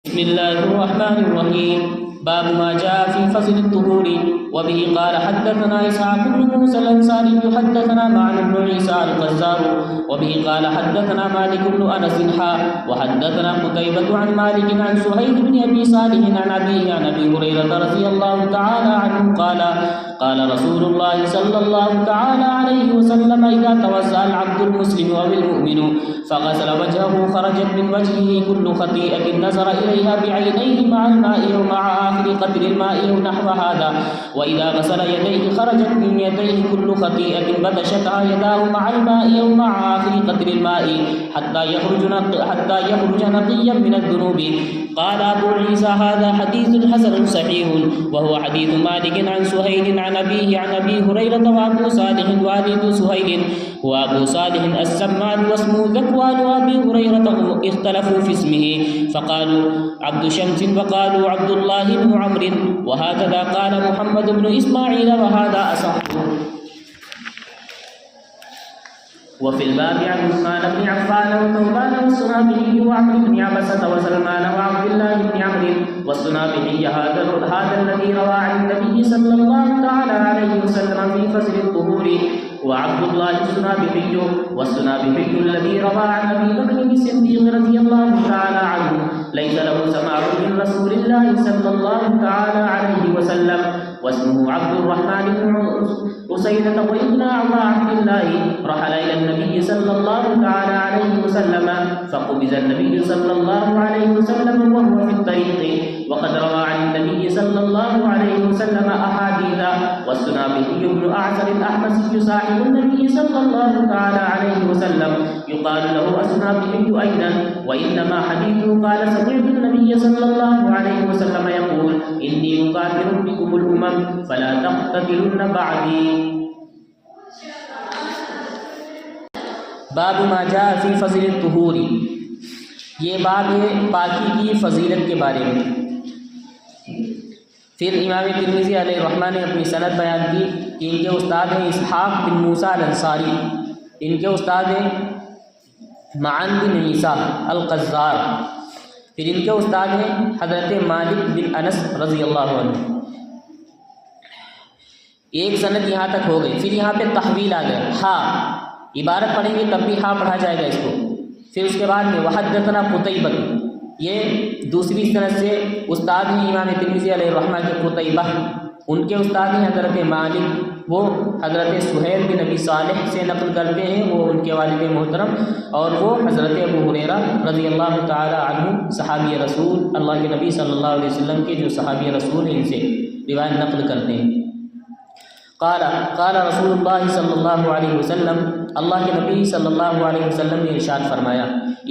بسم الله الرحمن الرحيم. باب ما جاء في فضل الطهور. وبه قال حدثنا إسحاق بن موسى الأنصاري حدثنا معن بن عيسى القزار. وبه قال حدثنا مالك بن أنس وحدثنا قتيبة عن مالك عن سهيل بن أبي صالح عن أبيه عن أبي هريرة رضي الله تعالى عنه قال قال رسول الله صلى الله تعالى عليه وسلم إذا توضأ العبد المسلم أو المؤمن فغسل وجهه خرجت من وجهه كل خطيئة نظر إليها بعينيه مع الماء ومع آخر قطر الماء ونحو هذا. وإذا غسل يديه خرجت من يديه كل خطيئة بطشتها يداه مع الماء ومع آخر قطر الماء حتى يخرج نقيا من الذنوب. قال أبو عيسى هذا حديث حسن صحيح وهو حديث مالك عن سهيل عن أبيه عن أبي هريرة. وأبو صالح والد سهيل هو أبو صالح السمان واسمه ذكوان. وأبي هريرة اختلفوا في اسمه فقالوا عبد شمس وقالوا عبد الله بن عمرو وهكذا قال محمد بن إسماعيل وهذا أصح. وفي الباب عن عثمان بن عفان وثوبان والسنابحي وعمرو بن عبسة وسلمان وعبد الله بن عمرو والسنابحي هذا الذي روى عن النبي صلى الله تعالى عليه وسلم في فصل الطهور. وعبد الله السنابحي والسنابحي الذي روى عن أبي بكر الصديق رضي الله تعالى عنه ليس له سماع من رسول الله صلى الله تعالى عليه وسلم. واسمه عبد الرحمن بن أسيدة وابن عبد الله رحل إلى النبي صلى الله تعالى عليه وسلم فقبض النبي صلى الله عليه وسلم وهو في الطريق وقد روى عن النبي صلى الله عليه وسلم أحاديث. والسنابحي بن أعسر الأحمسي صاحب النبي صلى الله تعالى عليه وسلم يقال له السنابحي أيضا وإنما حديثه قال سمعت النبي صلى الله عليه وسلم يقول إني مكافر بكم الأمم فلا تقتتلن بعدي. باب ما جاء فی فضل الطہور. یہ باب ہے پاکی کی فضیلت کے بارے میں. پھر امام ترمذی علیہ الرحمہ نے اپنی سند بیان کی کہ ان کے استاد ہیں اسحاق بن موسیٰ الانصاری، ان کے استاد ہیں معن بن عیسیٰ القزار، پھر ان کے استاد ہیں حضرت مالک بن انس رضی اللہ عنہ. ایک سند یہاں تک ہو گئی. پھر یہاں پہ تحویل آ گیا، ہاں عبارت پڑھیں گے تب بھی ہاں پڑھا جائے گا اس کو. پھر اس کے بعد میں وحدثنا قتیبہ، یہ دوسری سند سے استاد ہیں امام ترمذی علیہ الرحمہ کے قتیبہ، ان کے استاد ہیں حضرت مالک، وہ حضرت سہیل بن ابی صالح سے نقل کرتے ہیں، وہ ان کے والد محترم، اور وہ حضرت ابو ہریرہ رضی اللہ تعالی عنہ صحابی رسول اللہ کے نبی صلی اللہ علیہ وسلم کے جو صحابی رسول ہیں ان سے روایت نقل کرتے ہیں. قال رسول اللہ صلی اللہ علیہ وسلم، اللہ کے نبی صلی اللہ علیہ وسلم نے ارشاد فرمایا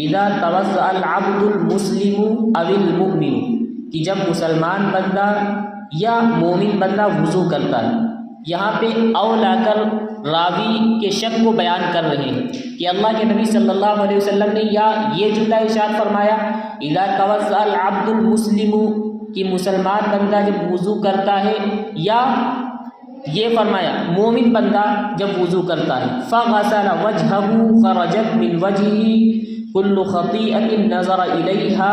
اذا توضأ العبد المسلم او المؤمن، کہ جب مسلمان بندہ یا مومن بندہ وضو کرتا ہے. یہاں پہ او لا کر راوی کے شک کو بیان کر رہے ہیں کہ اللہ کے نبی صلی اللہ علیہ وسلم نے یا یہ جملہ ارشاد فرمایا اذا توضأ العبد المسلم، کہ مسلمان بندہ جب وضو کرتا ہے، یا یہ فرمایا مومن بندہ جب وضو کرتا ہے فغسل وجهه خرجت من وجهه كل خطيئة نظر إليها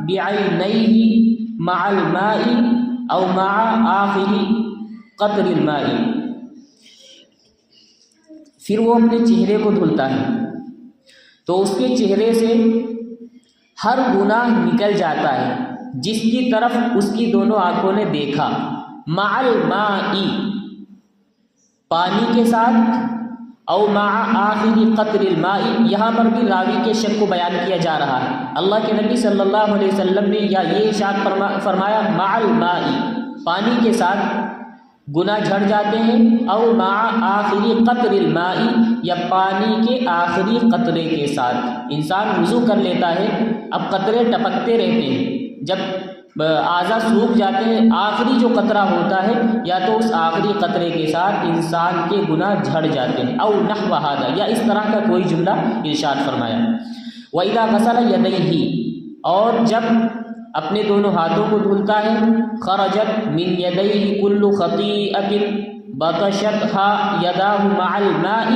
بعينيه مع الماء أو مع آخر قطر الماء. پھر وہ اپنے چہرے کو دھلتا ہے تو اس کے چہرے سے ہر گناہ نکل جاتا ہے جس کی طرف اس کی دونوں آنکھوں نے دیکھا. مع الماء، پانی کے ساتھ، او مع آخر قطر الماء، یہاں پر بھی راوی کے شک کو بیان کیا جا رہا ہے. اللہ کے نبی صلی اللہ علیہ وسلم نے یا یہ ارشاد فرمایا مع الماء، پانی کے ساتھ گناہ جھڑ جاتے ہیں، او مع آخر قطر الماء، یا پانی کے آخری قطرے کے ساتھ. انسان وضو کر لیتا ہے، اب قطرے ٹپکتے رہتے ہیں، جب اعضاء سوکھ جاتے ہیں آخری جو قطرہ ہوتا ہے یا تو اس آخری قطرے کے ساتھ انسان کے گناہ جھڑ جاتے ہیں. او نحو ھذا، یا اس طرح کا کوئی جملہ ارشاد فرمایا. وَإِذَا غَسَلَ يَدَيْهِ، اور جب اپنے دونوں ہاتھوں کو دھلتا ہے خرجت من يَدَيْهِ كُلُّ خَطِيئَةٍ بَطَشَتْهَا يَدَاهُ مَعَ الْمَاءِ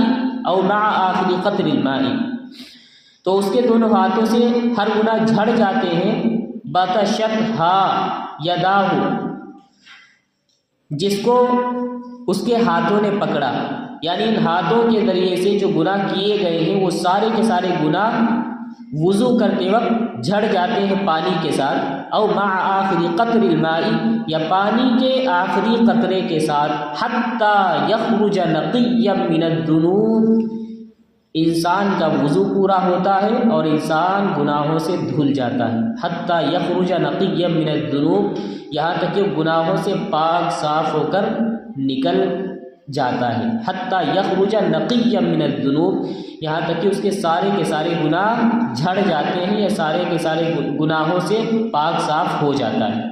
أَوْ مَعَ آخِرِ قَطْرِ الْمَاءِ، تو اس کے دونوں ہاتھوں سے ہر گناہ جھڑ جاتے ہیں بطشتھا یداہ، جس کو اس کے ہاتھوں نے پکڑا، یعنی ان ہاتھوں کے ذریعے سے جو گناہ کیے گئے ہیں وہ سارے کے سارے گناہ وضو کرتے وقت جھڑ جاتے ہیں پانی کے ساتھ، او مع آخری قطر الماء، یا پانی کے آخری قطرے کے ساتھ، حتی یخرج نقیا من الذنوب، انسان کا وضو پورا ہوتا ہے اور انسان گناہوں سے دھل جاتا ہے، حتی یخرج نقیا من الذنوب، یہاں تک کہ گناہوں سے پاک صاف ہو کر نکل جاتا ہے، حتی یخرج نقیا من الذنوب، یہاں تک کہ اس کے سارے کے سارے گناہ جھڑ جاتے ہیں یا سارے کے سارے گناہوں سے پاک صاف ہو جاتا ہے۔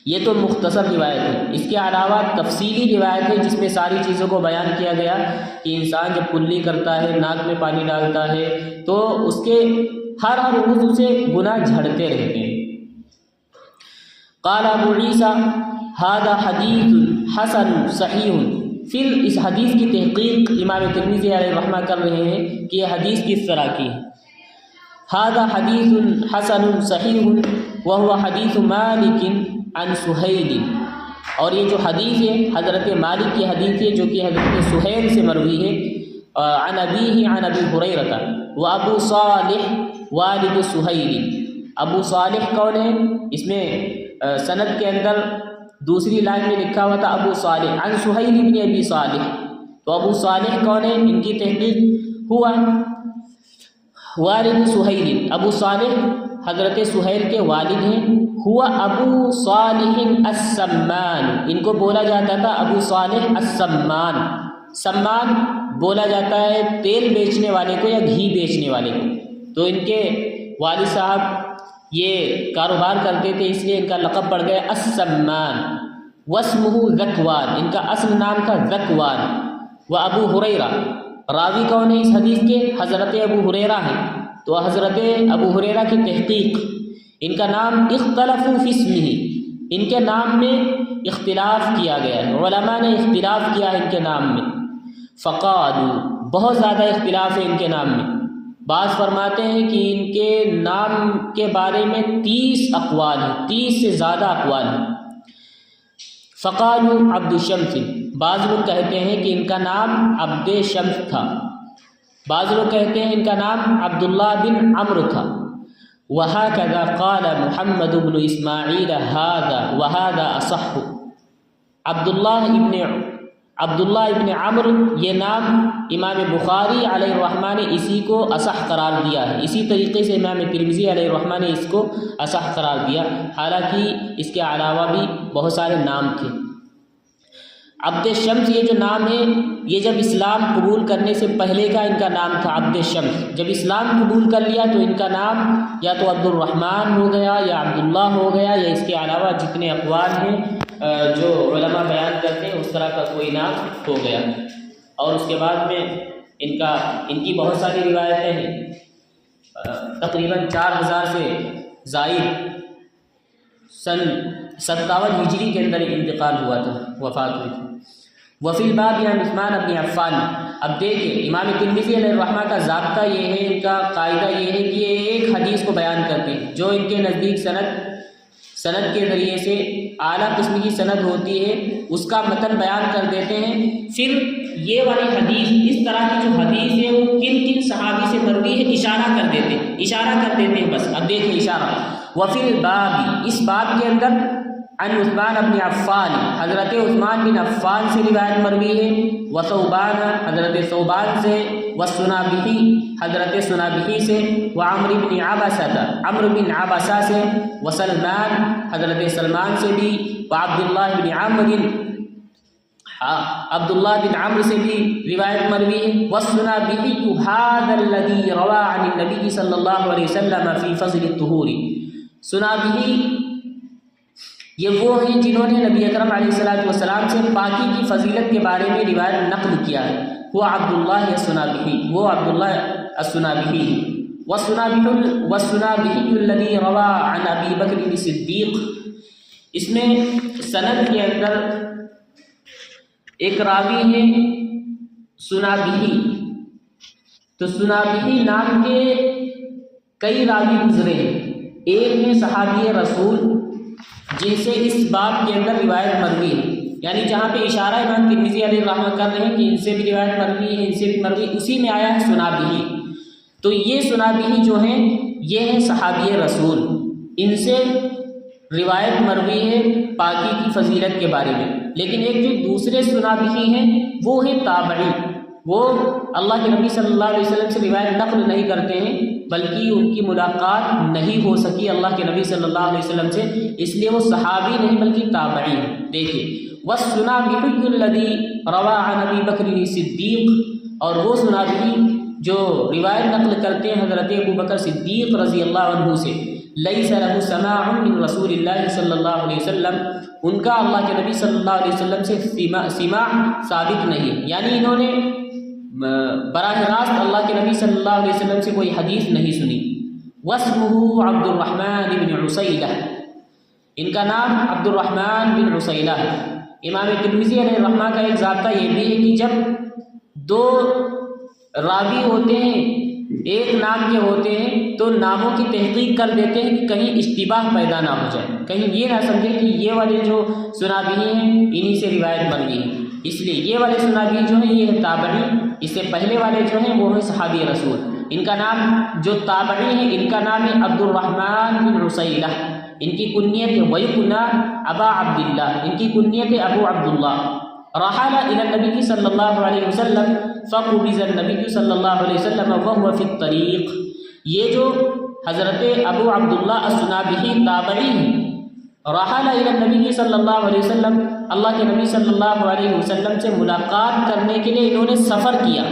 یہ تو مختصر روایت ہے، اس کے علاوہ تفصیلی روایت ہے جس میں ساری چیزوں کو بیان کیا گیا کہ انسان جب کلی کرتا ہے، ناک میں پانی ڈالتا ہے، تو اس کے ہر عضو سے گناہ جھڑتے رہتے ہیں۔ قال ابو عیسیٰ ھذا حدیث حسن صحیح، پھر اس حدیث کی تحقیق امام ترمذی علیہ رحمہ کر رہے ہیں کہ یہ حدیث کس طرح کی ہے۔ ھذا حدیث حسن صحیح وهو حدیث مالک عن سہیل، اور یہ جو حدیث ہے حضرت مالک کی حدیث ہے جو کہ حضرت سہیل سے مروی ہے، عن ابیہ عن ابی ہریرہ، وابو صالح والد سہیل، ابو صالح کون ہے؟ اس میں سند کے اندر دوسری لائن میں لکھا ہوا تھا ابو صالح عن سہیل بن ابی صالح، تو ابو صالح کون ہے؟ ان کی تحقیق ہوا والد سہیل، ابو صالح حضرت سہیل کے والد ہیں، ہوا ابو صالح السمان، ان کو بولا جاتا تھا ابو صالح السمان، سمان بولا جاتا ہے تیل بیچنے والے کو یا گھی بیچنے والے کو، تو ان کے والد صاحب یہ کاروبار کرتے تھے اس لیے ان کا لقب پڑ گیا السمان، واسمہ ذکوان، ان کا اصل نام تھا ذکوان، و ابو ہریرہ، راوی کون ہے اس حدیث کے؟ حضرت ابو ہریرہ ہیں، تو حضرت ابو ہریرہ کی تحقیق، ان کا نام اختلفوا فی اسمہ، ان کے نام میں اختلاف کیا گیا ہے، علماء نے اختلاف کیا ہے ان کے نام میں، فقالوا، بہت زیادہ اختلاف ہے ان کے نام میں، بعض فرماتے ہیں کہ ان کے نام کے بارے میں 30 اقوال ہیں، 30 سے زیادہ اقوال ہیں۔ فقالوا عبد الشمس، بعض لوگ کہتے ہیں کہ ان کا نام عبد شمس تھا، بعض لوگ کہتے ہیں ان کا نام عبداللہ بن عمرو تھا، وَهَكَذَا قَالَ محمد بن اسماعیل هَذَا وَهَذَا أَصَحُّ، عبداللہ ابن عمرو، یہ نام امام بخاری علیہ الرحمہ نے اسی کو اصح قرار دیا ہے، اسی طریقے سے امام ترمذی علیہ الرحمہ نے اس کو اصح قرار دیا، حالانکہ اس کے علاوہ بھی بہت سارے نام تھے۔ عبد شمس یہ جو نام ہے یہ جب اسلام قبول کرنے سے پہلے کا ان کا نام تھا عبد شمس، جب اسلام قبول کر لیا تو ان کا نام یا تو عبد الرحمن ہو گیا یا عبداللہ ہو گیا، یا اس کے علاوہ جتنے اقوال ہیں جو علماء بیان کرتے ہیں اس طرح کا کوئی نام ہو گیا۔ اور اس کے بعد میں ان کی بہت ساری روایتیں ہیں، تقریباً 4000 سے زائد سن 57 ہجری کے اندر انتقال ہوا تھا، وفات ہوئی تھی۔ وفی الباب عن عثمان بن عفان، اب دیکھیں امام ترمذی علیہ الرحمہ کا ضابطہ یہ ہے، ان کا قاعدہ یہ ہے کہ یہ ایک حدیث کو بیان کرتے ہیں جو ان کے نزدیک سند کے ذریعے سے اعلیٰ قسم کی سند ہوتی ہے، اس کا متن بیان کر دیتے ہیں، پھر یہ والی حدیث، اس طرح کی جو حدیث ہے وہ کن صحابی سے مروی ہے اشارہ کر دیتے ہیں بس۔ اب دیکھیں اشارہ، وفی الباب، اس باب کے اندر، عن عثمان بن عفان، حضرت عثمان بن عفان سے روایت مروی ہے، وثوبان، حضرت ثوبان سے، والسنابحی، حضرت سنابحی سے، وعمر بن عبسہ، عمرو بن عبسہ سے، وسلمان، حضرت سلمان سے بھی، وعبداللہ بن عمرو، عبداللہ بن عمرو سے بھی روایت مروی ہے، والسنابحی ھذا الذی روى عن النبی صلی اللہ علیہ وسلم فی فضل الطہور، سنابحی یہ وہ ہیں جنہوں نے نبی اکرم علیہ السلام سے پاکی کی فضیلت کے بارے میں روایت نقل کیا ہے، وہ عبداللہ السنابحی، وہ عبداللہ السنابحی، والسنابحی الذی روى عن ابی بکر الصدیق، اس میں سند کے اندر ایک راوی ہے سنابحی، تو سنابحی نام کے کئی راوی گزرے ہیں، ایک ہے صحابی رسول جن سے اس باب کے اندر روایت مروی ہے، یعنی جہاں پہ اشارہ امام ترمذی علیہ رحمۃ کر رہے ہیں کہ ان سے بھی روایت مروی ہے، ان سے بھی مروی، اسی میں آیا ہے سنابحی۔ تو یہ سنابحی جو ہیں یہ ہے صحابی رسول، ان سے روایت مروی ہے پاکی کی فضیلت کے بارے میں۔ لیکن ایک جو دوسرے سنابحی ہیں وہ ہے تابعی، وہ اللہ کے نبی صلی اللہ علیہ وسلم سے روایت نقل نہیں کرتے ہیں، بلکہ ان کی ملاقات نہیں ہو سکی اللہ کے نبی صلی اللہ علیہ وسلم سے، اس لیے وہ صحابی نہیں بلکہ تابعی ہیں۔ دیکھیے وَالسُّنَابِحُيُّ الَّذِي رَوَىٰ عَنْ أَبِي بَكْرٍ صدیق، اور وہ سنابحی جو روایت نقل کرتے ہیں حضرت ابو بکر صدیق رضی اللہ عنہ سے، لَيْسَ لَهُ سَمَاعٌ مِّن رَسُولِ اللَّهِ صلی اللہ علیہ وسلم، ان کا اللہ کے نبی صلی اللہ علیہ وسلم سے سماع ثابت نہیں، یعنی انہوں نے براہ راست اللہ کے نبی صلی اللہ علیہ وسلم سے کوئی حدیث نہیں سنی۔ واسمہ عبد الرحمن بن عسیلہ، ان کا نام عبد الرحمن بن عسیلہ ہے۔ امام ترمذی علیہ الرحمہ کا ایک ضابطہ یہ بھی ہے کہ جب دو راوی ہوتے ہیں ایک نام کے ہوتے ہیں تو ناموں کی تحقیق کر دیتے ہیں کہ کہیں اشتباہ پیدا نہ ہو جائے، کہیں یہ نہ سمجھے کہ یہ والے جو سنابحی ہیں انہی سے روایت مروی ہے، اس لیے یہ والے سنابحی جو ہیں یہ ہے تابعی، اس سے پہلے والے جو ہیں وہ ہیں صحابی رسول۔ ان کا نام جو تابعی ہیں ان کا نام ہے عبد الرحمن بن عسیلہ، ان کی کنیت ہے ویکنا ابا عبداللہ، ان کی کنیت ہے ابو عبداللہ۔ رحل الى النبی صلی اللہ علیہ وسلم فقبض النبی صلی اللہ علیہ وسلم وهو فی الطریق، یہ جو حضرت ابو عبداللہ السنابحی تابعی ہیں، رحل الى النبی صلی اللہ علیہ وسلم، اللہ کے نبی صلی اللہ علیہ وسلم سے ملاقات کرنے کے لیے انہوں نے سفر کیا،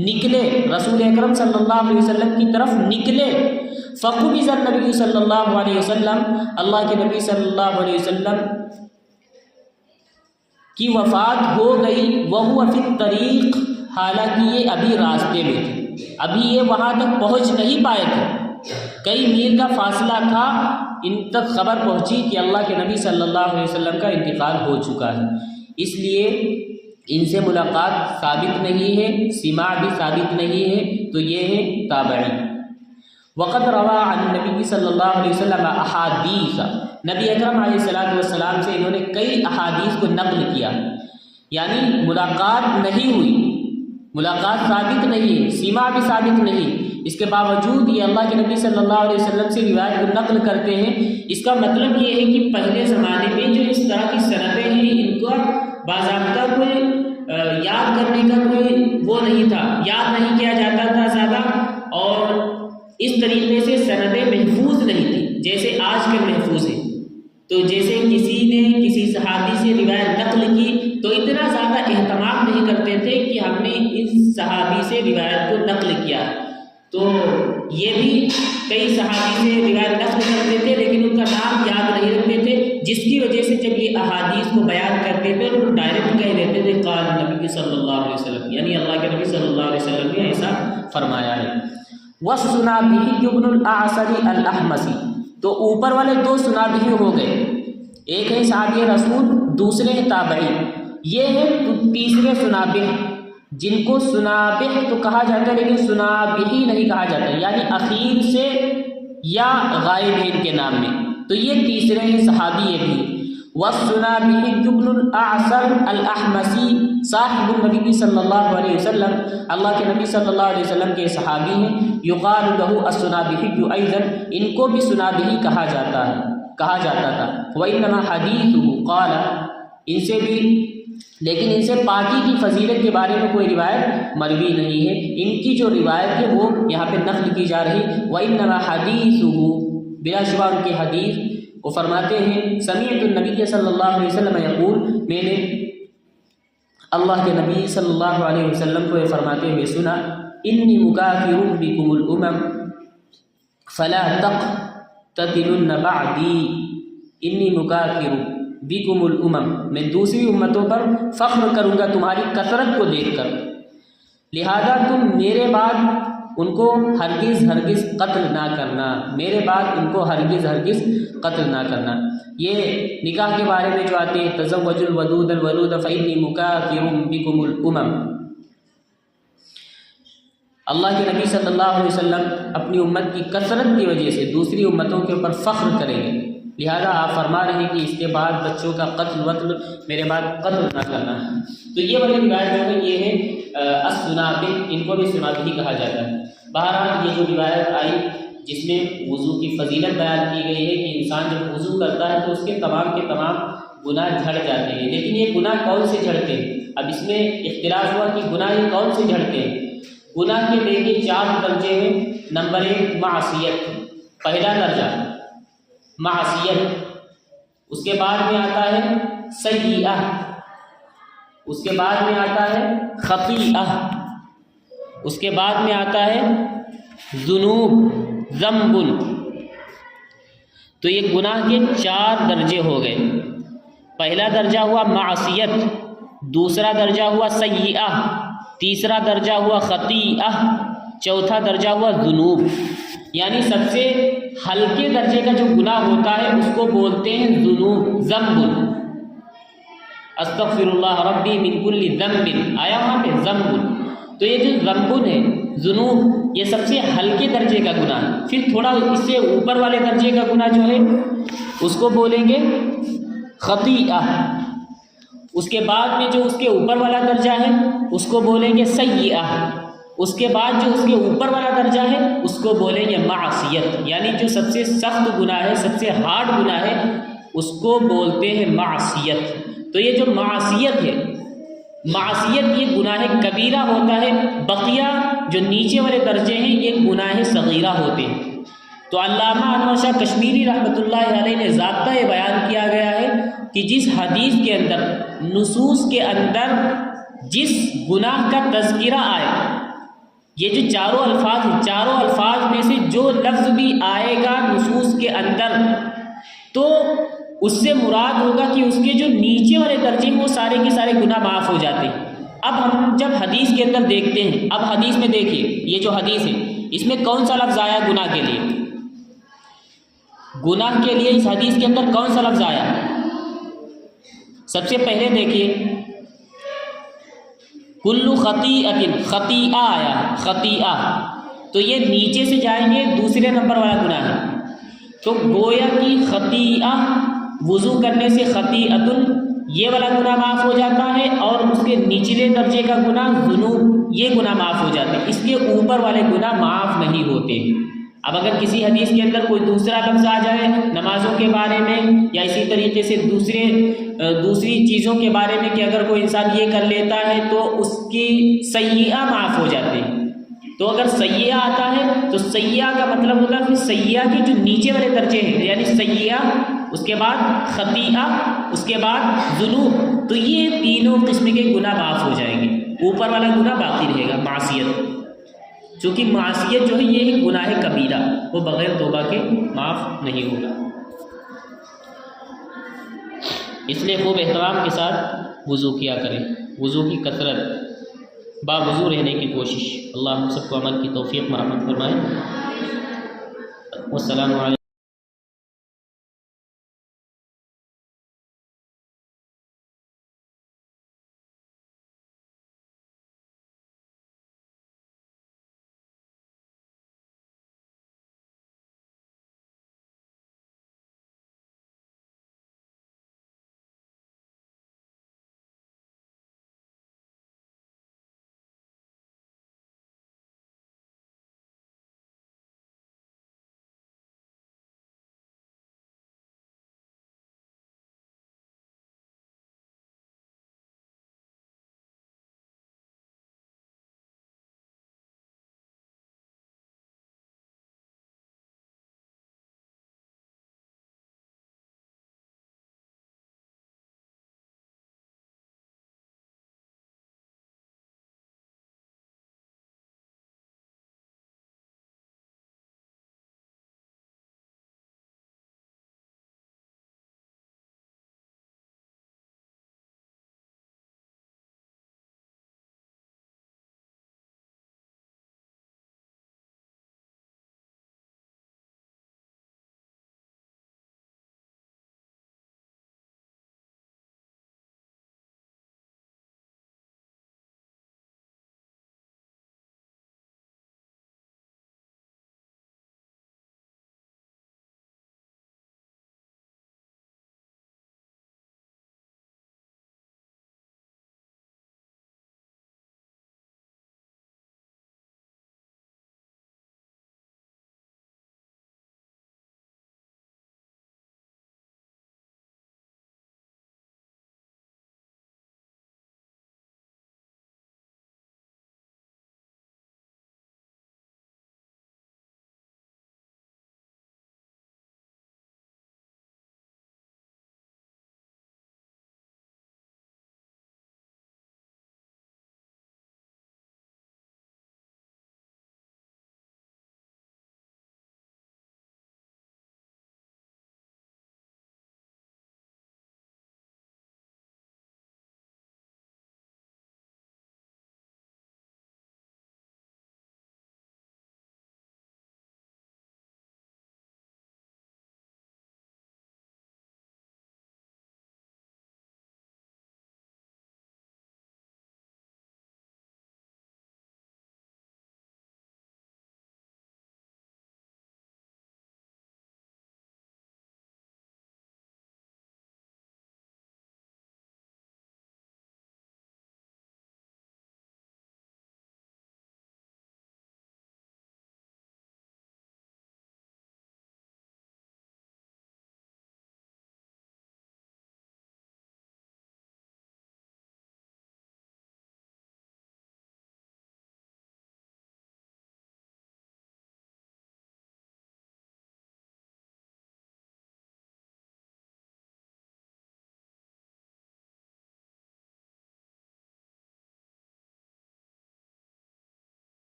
نکلے، رسول اکرم صلی اللہ علیہ وسلم کی طرف نکلے۔ فقبض النبی صلی اللہ علیہ وسلم، اللہ کے نبی صلی اللہ علیہ وسلم کی وفات ہو گئی، وَهُوَ فِي الطَّرِيقِ، حالانکہ یہ ابھی راستے میں تھے، ابھی یہ وہاں تک پہنچ نہیں پائے تھے، کئی میل کا فاصلہ تھا، ان تک خبر پہنچی کہ اللہ کے نبی صلی اللہ علیہ وسلم کا انتقال ہو چکا ہے، اس لیے ان سے ملاقات ثابت نہیں ہے، سماع بھی ثابت نہیں ہے، تو یہ ہے تابعی۔ وقد روا عن نبی صلی اللہ علیہ وسلم احادیث، نبی اکرم علیہ السلام سے انہوں نے کئی احادیث کو نقل کیا، یعنی ملاقات نہیں ہوئی، ملاقات ثابت نہیں ہے، سماع بھی ثابت نہیں، اس کے باوجود یہ اللہ کے نبی صلی اللہ علیہ وسلم سے روایت کو نقل کرتے ہیں۔ اس کا مطلب یہ ہے کہ پہلے زمانے میں جو اس طرح کی سندیں ہیں ان کا باضابطہ کوئی یاد کرنے کا کوئی وہ نہیں تھا، یاد نہیں کیا جاتا تھا زیادہ، اور اس طریقے سے سندیں محفوظ نہیں تھیں جیسے آج کل محفوظ ہیں۔ تو جیسے کسی نے کسی صحابی سے روایت نقل کی تو اتنا زیادہ اہتمام نہیں کرتے تھے کہ ہم نے اس صحابی سے روایت کو نقل کیا، تو یہ بھی کئی صحابی سے روایت نقل کرتے تھے لیکن ان کا نام یاد نہیں رکھتے تھے، جس کی وجہ سے جب یہ احادیث کو بیان کرتے تھے تو ڈائریکٹ کہہ دیتے تھے قال نبی صلی اللہ علیہ وسلم، یعنی اللہ کے نبی صلی اللہ علیہ وسلم نے ایسا فرمایا ہے۔ وَالسُّنَابِحِيُّ بْنُ الْأَعْصَرِ الْأَحْمَسِ، تو اوپر والے دو سنابحی ہو گئے، ایک ہے صحابی رسول، دوسرے ہیں تابعی، یہ ہے تیسرے سنابح جن کو سنابح تو کہا جاتا ہے لیکن سنابحی نہیں کہا جاتا، یعنی اخیر سے یا غائب ہے ان کے نام میں، تو یہ تیسرے ہیں صحابی یہ بھی۔ وَالسُّنَابِحِيُّ بْنُ الْأَعْصَرِ الْأَحْمَسِ صاحب النبی صلی اللہ علیہ وسلم، اللہ کے نبی صلی اللہ علیہ وسلم کے صحابی ہیں، یقال لہ السنابحی ایضا، ان کو بھی سنابحی کہا جاتا تھا۔ وَإِنَّمَا حَدِيثُهُ قَالَ، ان سے بھی لیکن ان سے پاکی کی فضیلت کے بارے میں کوئی روایت مروی نہیں ہے، ان کی جو روایت ہے وہ یہاں پہ نقل کی جا رہی۔ وَإِنَّمَا حَدِيثُهُ، بلا شبہ ان کی حدیث، وہ فرماتے ہیں سمعت النبی صلی اللہ علیہ وسلم یقول، میں نے اللہ کے نبی صلی اللہ علیہ وسلم کو یہ فرماتے ہوئے سنا، انی مکافر بکم الامم فلا تقتتلن بعدی، انی مکافر بکم الامم، میں دوسری امتوں پر فخر کروں گا تمہاری کثرت کو دیکھ کر، لہذا تم میرے بعد ان کو ہرگز قتل نہ کرنا، میرے بعد ان کو ہرگز قتل نہ کرنا۔ یہ نکاح کے بارے میں جو آتے ہیں تزوجوا الودود الولود فإنی مکافر بکم الامم، اللہ کے نبی صلی اللہ علیہ وسلم اپنی امت کی کثرت کی وجہ سے دوسری امتوں کے اوپر فخر کریں گے، لہذا آپ فرما رہے ہیں کہ اس کے بعد بچوں کا قتل میرے بعد قتل نہ کرنا۔ تو یہ والی روایت جو یہ ہے السنابل، ان کو بھی سنابل کہا جاتا ہے۔ بہرحال یہ جو روایت آئی جس میں وضو کی فضیلت بیان کی گئی ہے کہ انسان جب وضو کرتا ہے تو اس کے تمام گناہ جھڑ جاتے ہیں، لیکن یہ گناہ کون سے جھڑتے ہیں؟ اب اس میں اختلاف ہوا کہ گناہ یہ کون سے جھڑتے ہیں۔ گناہ کے دیکھیے 4 درجے ہیں۔ نمبر 1 معصیت، پہلا درجہ معصیت، اس کے بعد میں آتا ہے سیئہ، اس کے بعد میں آتا ہے خطیئہ، اس کے بعد میں آتا ہے ذنوب، ذنب۔ تو یہ گناہ کے 4 درجے ہو گئے۔ پہلا درجہ ہوا معصیت، دوسرا درجہ ہوا سیئہ، تیسرا درجہ ہوا خطیئہ، چوتھا درجہ ہوا ذنوب۔ یعنی سب سے ہلکے درجے کا جو گناہ ہوتا ہے اس کو بولتے ہیں ذنوب، ذنب۔ استغفر اللہ ربی من کل ذنب، آیا وہاں پہ ذنب۔ تو یہ جو ذنب ہے، ذنوب، یہ سب سے ہلکے درجے کا گناہ ہے۔ پھر تھوڑا اس سے اوپر والے درجے کا گناہ جو ہے اس کو بولیں گے خطیئہ۔ اس کے بعد میں جو اس کے اوپر والا درجہ ہے اس کو بولیں گے سیئہ۔ اس کے بعد جو اس کے اوپر والا درجہ ہے اس کو بولیں گے معصیت، یعنی جو سب سے سخت گناہ ہے، سب سے ہارڈ گناہ ہے، اس کو بولتے ہیں معصیت۔ تو یہ جو معصیت ہے، معصیت یہ گناہ کبیرہ ہوتا ہے، بقیہ جو نیچے والے درجے ہیں یہ گناہ صغیرہ ہوتے ہیں۔ تو علامہ انور شاہ کشمیری رحمۃ اللہ علیہ نے ضابطہ یہ بیان کیا گیا ہے کہ جس حدیث کے اندر، نصوص کے اندر جس گناہ کا تذکرہ آئے، یہ جو چاروں الفاظ ہیں، چاروں الفاظ میں سے جو لفظ بھی آئے گا نصوص کے اندر، تو اس سے مراد ہوگا کہ اس کے جو نیچے والے درجے ہیں وہ سارے کے سارے گناہ معاف ہو جاتے ہیں۔ اب ہم جب حدیث کے اندر دیکھتے ہیں، اب حدیث میں دیکھیے یہ جو حدیث ہے اس میں کون سا لفظ آیا گناہ کے لیے؟ گناہ کے لیے اس حدیث کے اندر کون سا لفظ آیا؟ سب سے پہلے دیکھیے کل خطیئۃ، خطیئہ آیا، خطیئہ، تو یہ نیچے سے جائیں گے دوسرے نمبر والا گناہ ہے۔ تو گویا کی خطیئہ، وضو کرنے سے خطیئۃ، یہ والا گناہ معاف ہو جاتا ہے، اور اس کے نچلے درجے کا گناہ ذنوب، یہ گناہ معاف ہو جاتے ہیں، اس کے اوپر والے گناہ معاف نہیں ہوتے۔ اب اگر کسی حدیث کے اندر کوئی دوسرا لفظ آ جائے نمازوں کے بارے میں، یا اسی طریقے سے دوسری چیزوں کے بارے میں کہ اگر کوئی انسان یہ کر لیتا ہے تو اس کی سیئہ معاف ہو جاتے ہیں، تو اگر سیئہ آتا ہے تو سیئہ کا مطلب ہوتا ہے کہ سیئہ کے جو نیچے والے درجے ہیں، یعنی سیئہ، اس کے بعد خطیئہ، اس کے بعد ذنوب، تو یہ تینوں قسم کے گناہ معاف ہو جائیں گے، اوپر والا گناہ باقی رہے گا معصیت۔ چونکہ معصیت جو ہے یہ گناہ کبیرہ، وہ بغیر توبہ کے معاف نہیں ہوگا۔ اس لیے خوب احترام کے ساتھ وضو کیا کریں، وضو کی کثرت، باوضو رہنے کی کوشش۔ اللہ ہم سب کو عمل کی توفیق مرحمت فرمائے۔ والسلام علیکم۔